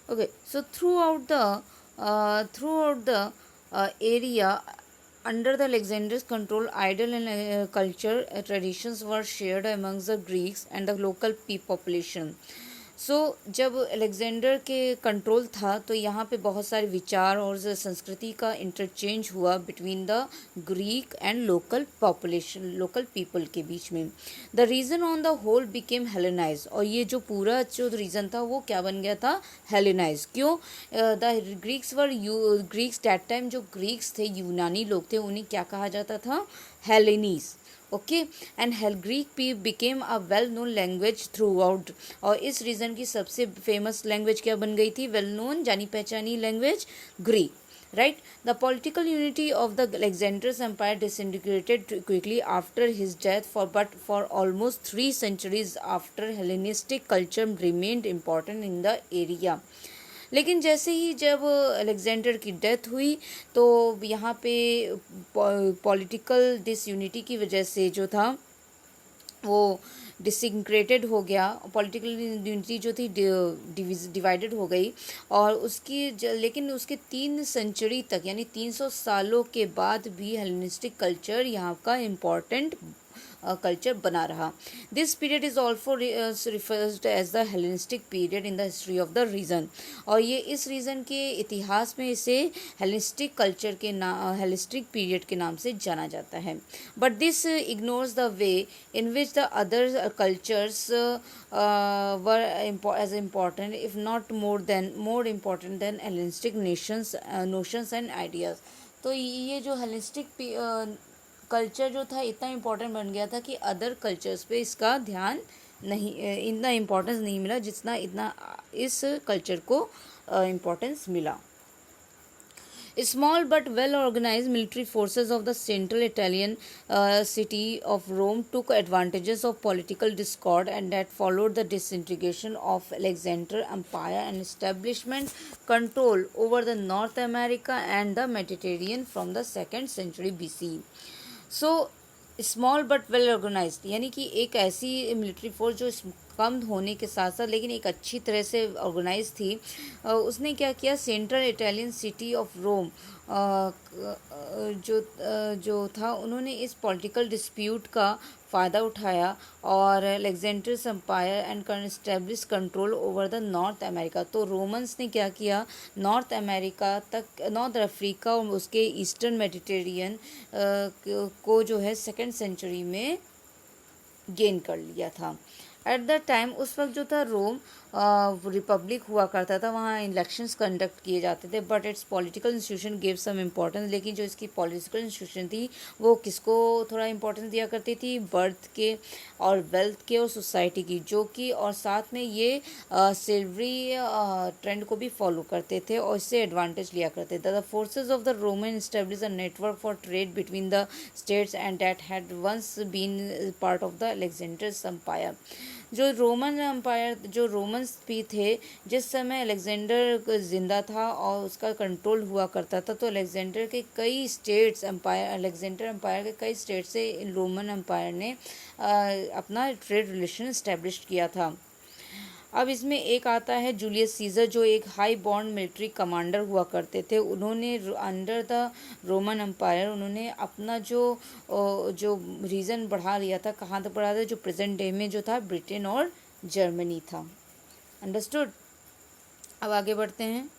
Okay, so throughout the area under the Alexander's control, idol and culture traditions were shared amongst the Greeks and the local population. सो जब Alexander के control था तो यहाँ पे बहुत सारे विचार और संस्कृति का इंटरचेंज हुआ between the Greek and local population, local people के बीच में. The region on the whole became Hellenise, और ये जो पूरा जो रीजन था वो क्या बन गया था, हेलेनाइज. क्यों? द ग्रीक्स दैट टाइम, जो ग्रीक्स थे, यूनानी लोग थे, उन्हें क्या कहा जाता था, Hellenes. Okay, and Greek became a well known language throughout. और इस रीजन की सबसे फेमस लैंग्वेज क्या बन गई थी, वेल नोन जानी पहचानी language, Greek. Right? The political unity of the Alexander's empire disintegrated quickly after his death, but for almost 3 centuries after, Hellenistic culture remained important in the area. लेकिन जैसे ही जब Alexander की डेथ हुई तो यहाँ पे पॉलिटिकल डिसयूनिटी की वजह से जो था वो डिसइंक्रेटेड हो गया, पॉलिटिकल यूनिटी जो थी डिवाइडेड हो गई. और लेकिन उसके 3 सेंचुरी तक, यानी 300 सालों के बाद भी हेलेनिस्टिक कल्चर यहाँ का इम्पॉर्टेंट कल्चर बना रहा. This period is also referred as the Hellenistic period in the history of the region. और ये इस रीजन के इतिहास में इसे हेलेनिस्टिक कल्चर के हेलेनिस्टिक पीरियड के नाम से जाना जाता है. But this ignores the way in which the other cultures were as important, if not more important than Hellenistic notions and ideas. तो ये जो हेलेनिस्टिक कल्चर जो था इतना इम्पोर्टेंट बन गया था कि अदर कल्चर्स पे इसका ध्यान नहीं, इतना इम्पोर्टेंस नहीं मिला जितना इतना इस कल्चर को इम्पोर्टेंस मिला. Small but well-organized military forces of the central Italian city of Rome took advantages of political discord and that followed the disintegration of Alexander Empire and establishment control over the North America and the Mediterranean from the 2nd century BC. So small but well organised, यानी कि एक ऐसी military force जो कम होने के साथ साथ लेकिन एक अच्छी तरह से ऑर्गेनाइज थी. उसने क्या किया, central Italian city of Rome जो था, उन्होंने इस पॉलिटिकल डिस्प्यूट का फ़ायदा उठाया और Alexander's empire and establish control over the North America. तो रोमन्स ने क्या किया, नॉर्थ अमेरिका तक, नॉर्थ अफ्रीका और उसके ईस्टर्न मेडिटेरियन को जो है 2nd सेंचुरी में गेन कर लिया था. एट द टाइम, उस वक्त जो था रोम रिपब्लिक हुआ करता था, वहाँ इलेक्शंस कंडक्ट किए जाते थे. But its political institution give some importance. लेकिन जो इसकी पॉलिटिकल इंस्टीट्यूशन थी वो किसको थोड़ा इम्पोर्टेंस दिया करती थी, बर्थ के और वेल्थ के और सोसाइटी की, जो कि और साथ में ये सिल्वरी ट्रेंड को भी फॉलो करते थे और इससे एडवांटेज लिया करते थे. The forces of the Roman establish a network for trade between the states and that had once been part of the Alexander's empire. जो रोमन्स भी थे, जिस समय अलेक्जेंडर जिंदा था और उसका कंट्रोल हुआ करता था, तो अलेक्जेंडर के कई स्टेट्स अलेक्जेंडर एम्पायर के कई स्टेट से रोमन एम्पायर ने अपना ट्रेड रिलेशन इस्टेब्लिश किया था. अब इसमें एक आता है जूलियस सीजर, जो एक हाई बॉन्ड मिलिट्री कमांडर हुआ करते थे. उन्होंने अंडर द रोमन एम्पायर उन्होंने अपना जो रीजन बढ़ा लिया था. कहाँ तक बढ़ा था, जो प्रेजेंट डे में जो था ब्रिटेन और जर्मनी था. अंडरस्टूड. अब आगे बढ़ते हैं.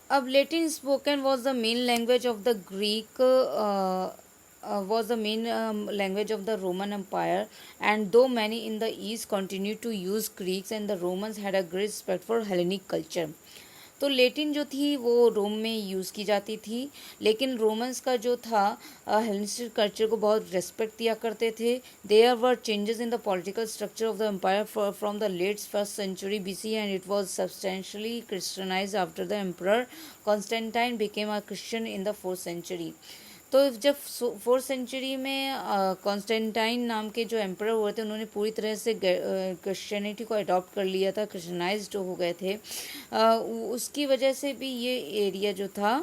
अब Latin spoken was the main language of the Greek was the main language of the Roman Empire, and though many in the East continued to use Greeks, and the Romans had a great respect for Hellenic culture. तो Latin जो थी वो रोम में use की जाती थी, लेकिन Romans का जो था हेलेनिस्टिक कल्चर को बहुत रेस्पेक्ट दिया करते थे. There were changes in the political structure of the empire from the late 1st century BC and it was substantially Christianised after the emperor Constantine became a Christian in the 4th century. तो जब 4th century में Constantine नाम के जो emperor हुए थे, उन्होंने पूरी तरह से क्रिश्चियनिटी को अडॉप्ट कर लिया था, क्रिश्चियनाइज्ड हो गए थे. उसकी वजह से भी ये एरिया जो था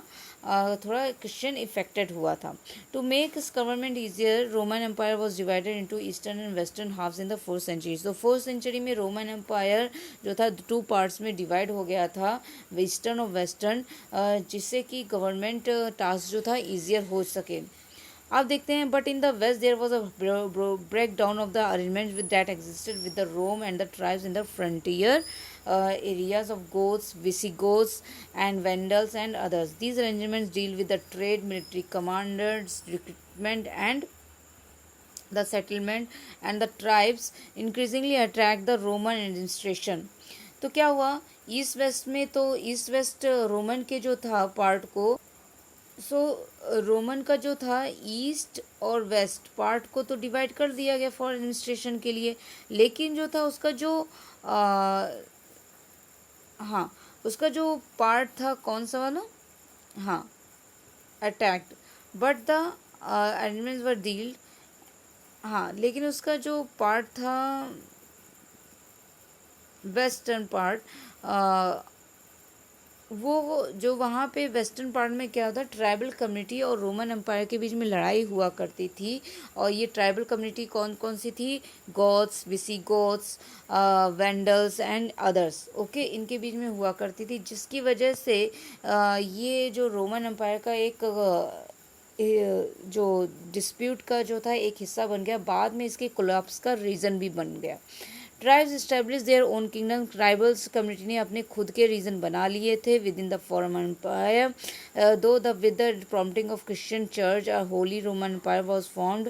थोड़ा क्रिश्चियन इफेक्टेड हुआ था. To make its government easier Roman empire was divided into eastern and western halves in the 4th century. तो 4th सेंचुरी में रोमन एम्पायर जो था 2 पार्ट्स में डिवाइड हो गया था, ईस्टर्न और वेस्टर्न, जिससे कि गवर्नमेंट टास्क जो था ईजियर हो सके. आप देखते हैं, but in the west there was a breakdown of the arrangement with that existed with the Rome and the tribes in the frontier areas of Goths, Visigoths, and Vandals and others. These arrangements deal with the trade, military commanders, recruitment, and the settlement, and the tribes increasingly attract the Roman administration. तो क्या हुआ east west में? तो east west Roman के जो था part को, Roman का जो था ईस्ट और वेस्ट पार्ट को तो डिवाइड कर दिया गया फॉर एडमिनिस्ट्रेशन के लिए, लेकिन जो था उसका जो हाँ, उसका जो पार्ट था कौन सा वाला, हाँ, attacked, but the elements were dealt, हाँ, लेकिन उसका जो पार्ट था वेस्टर्न पार्ट, वो जो वहाँ पे वेस्टर्न पार्ट में क्या होता है, ट्राइबल कम्युनिटी और रोमन एम्पायर के बीच में लड़ाई हुआ करती थी. और ये ट्राइबल कम्युनिटी कौन कौन सी थी? Goths, Visigoths, Vandals and others. Okay, इनके बीच में हुआ करती थी, जिसकी वजह से ये जो रोमन एम्पायर का एक जो डिस्प्यूट का जो था एक हिस्सा बन गया, बाद में इसके कोलैप्स का रीज़न भी बन गया. Tribes establish their own kingdom. Tribals community ने अपने खुद के रीजन बना लिए थे within the former empire. Though the with the prompting of Christian church a Holy Roman empire was formed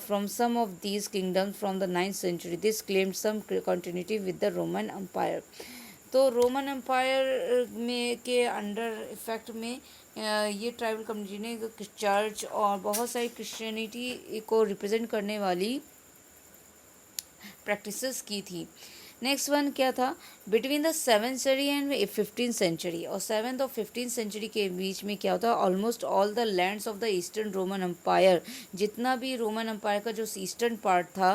from some of these kingdoms from the 9th century. This claimed some continuity with the Roman Empire. तो Roman Empire में के under effect में ये tribal community ने church और बहुत सारी Christianity को रिप्रेजेंट करने वाली प्रैक्टिसेस की थी. नेक्स्ट वन क्या था? Between the 7th century and 15th century, और 7th और 15th सेंचुरी के बीच में क्या होता है, almost all the lands of the eastern Roman empire, जितना भी रोमन एम्पायर का जो ईस्टर्न पार्ट था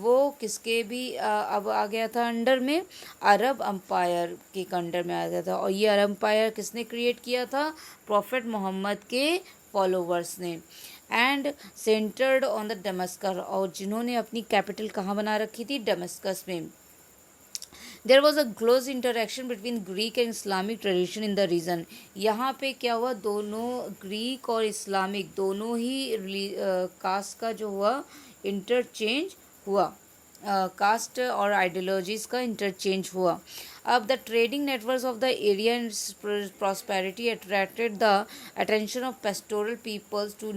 वो किसके भी अब आ गया था अंडर में, अरब एम्पायर के अंडर में आ गया था. और ये अरब एम्पायर किसने क्रिएट किया था? प्रॉफिट मोहम्मद के फॉलोवर्स ने. And centred on the Damascus, और जिन्होंने अपनी कैपिटल कहाँ बना रखी थी? डमस्कस में. There was a close interaction between Greek and Islamic tradition in the region. यहाँ पे क्या हुआ, दोनों ग्रीक और इस्लामिक दोनों ही कास्ट का जो हुआ इंटरचेंज हुआ, कास्ट और आइडियोलॉजीज़ का इंटरचेंज हुआ. अब the trading networks of the area and prosperity attracted the attention of pastoral peoples to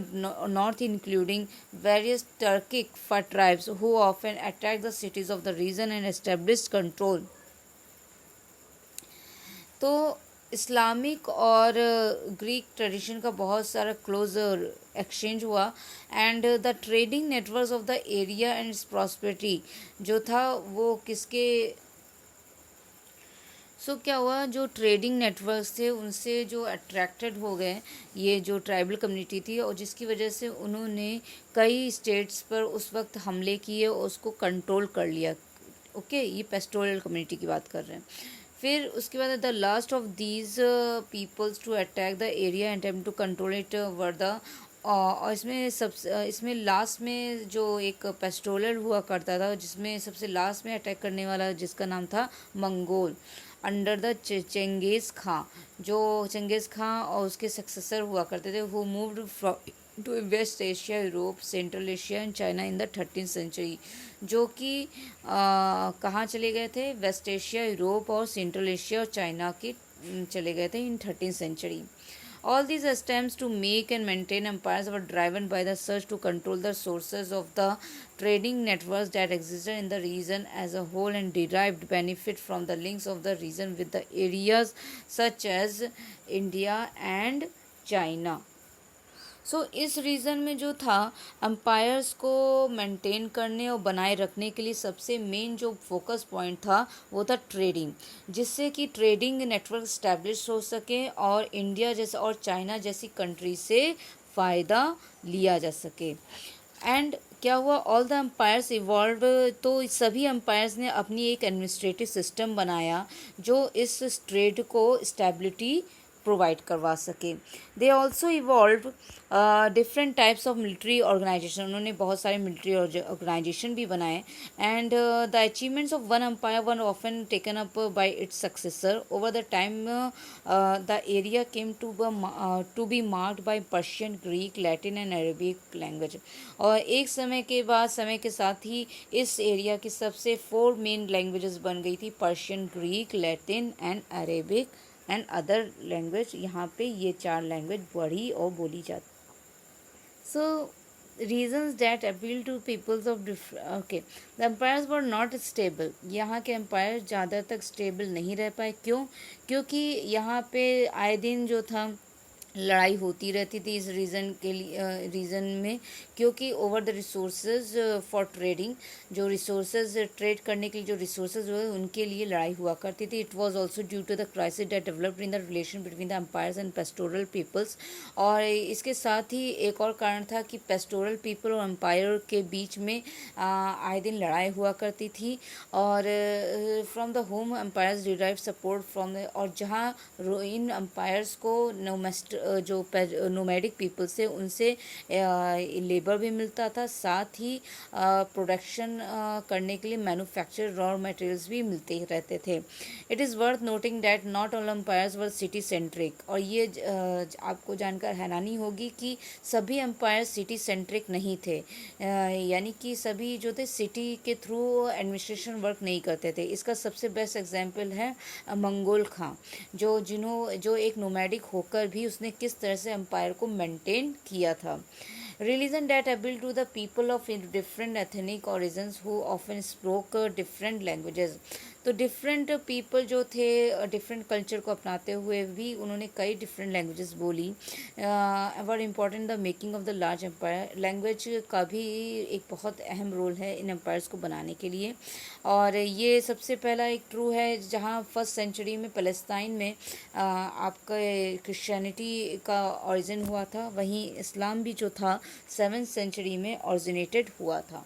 north, including various Turkic tribes who often attack the cities of the region and established control. तो Islamic और Greek tradition का बहुत सारा close exchange हुआ. And the trading networks of the area and its prosperity जो था वो किसके क्या हुआ, जो ट्रेडिंग नेटवर्क्स थे उनसे जो अट्रैक्टेड हो गए ये जो ट्राइबल कम्युनिटी थी, और जिसकी वजह से उन्होंने कई स्टेट्स पर उस वक्त हमले किए और उसको कंट्रोल कर लिया. ओके, ये पेस्टोरल कम्युनिटी की बात कर रहे हैं. फिर उसके बाद the last of these peoples to attack the area and attempt to control it were the, और इसमें लास्ट में जो एक पेस्टोरल हुआ करता था, जिसमें सबसे लास्ट में अटैक करने वाला जिसका नाम था Mongol under the Genghis Khan, जो चंगेज़ खां और उसके सक्सेसर हुआ करते थे, who moved to West Asia, Europe, Central Asia and China in the 13th century. जो कि कहाँ चले गए थे? वेस्ट एशिया, यूरोप और सेंट्रल एशिया और चाइना के चले गए थे in 13th century. All these attempts to make and maintain empires were driven by the search to control the sources of the trading networks that existed in the region as a whole and derived benefit from the links of the region with the areas such as India and China. इस reason में जो था empires को maintain करने और बनाए रखने के लिए सबसे मेन जो फोकस पॉइंट था वो था ट्रेडिंग, जिससे कि ट्रेडिंग नेटवर्क इस्टेब्लिश हो सके और इंडिया जैसे और चाइना जैसी कंट्री से फ़ायदा लिया जा सके. एंड क्या हुआ, ऑल द एम्पायर्स इवॉल्व, तो सभी एम्पायर्स ने अपनी एक एडमिनिस्ट्रेटिव सिस्टम बनाया जो इस ट्रेड को स्टेबिलिटी प्रोवाइड करवा सके। They also evolve different types of military organisation, उन्होंने बहुत सारे मिलिट्री ऑर्गेनाइजेशन भी बनाए। And the achievements of one empire one often taken up by its successor over the time. The area came to be marked by Persian, Greek, Latin and Arabic language. और एक समय के बाद, समय के साथ ही इस एरिया की सबसे 4 मेन लैंग्वेजेस बन गई थी, Persian, Greek, Latin and Arabic and other language. यहाँ पे ये 4 लैंग्वेज बढ़ी और बोली जाती। सो reasons that appeal to peoples of okay, the empires were not stable। यहाँ के एम्पायर ज़्यादा तक स्टेबल नहीं रह पाए। क्यों? क्योंकि यहाँ पे आए दिन जो था लड़ाई होती रहती थी इस रीज़न में, क्योंकि over the resources for trading, जो रिसोर्सेज ट्रेड करने के लिए जो रिसोर्सेज हुए उनके लिए लड़ाई हुआ करती थी। It was also due to the crisis that developed in the relation between the empires and pastoral peoples. और इसके साथ ही एक और कारण था कि पेस्टोरल पीपल और एम्पायर के बीच में आए दिन लड़ाई हुआ करती थी। और from the home empires derive support from the, और जहाँ इन एम्पायर्स को जो नोमैडिक पीपल से उनसे लेबर भी मिलता था, साथ ही प्रोडक्शन करने के लिए मैन्युफैक्चर रॉ मटेरियल्स भी मिलते ही रहते थे। It is worth noting that not all empires were city centric. और ये आपको जानकर हैरानी होगी कि सभी एम्पायर सिटी सेंट्रिक नहीं थे, यानी कि सभी जो थे सिटी के थ्रू एडमिनिस्ट्रेशन वर्क नहीं करते थे। इसका सबसे बेस्ट एग्जाम्पल है मंगोल खां, जो एक नोमैडिक होकर भी उसने किस तरह से एम्पायर को मेंटेन किया था। Religion that appeal to the people of different ethnic origins who often spoke different languages. तो डिफरेंट पीपल जो थे डिफरेंट कल्चर को अपनाते हुए भी उन्होंने कई डिफरेंट लैंग्वेजेस बोली। Were important the making of the large empire. Language का भी एक बहुत अहम रोल है इन एम्पायर्स को बनाने के लिए। और ये सबसे पहला एक ट्रू है जहाँ फर्स्ट सेंचुरी में पैलेस्टाइन में आपका क्रिश्चियनिटी का ओरिजिन हुआ था, वहीं इस्लाम भी जो था 7th सेंचुरी में ओरिजिनेटेड हुआ था।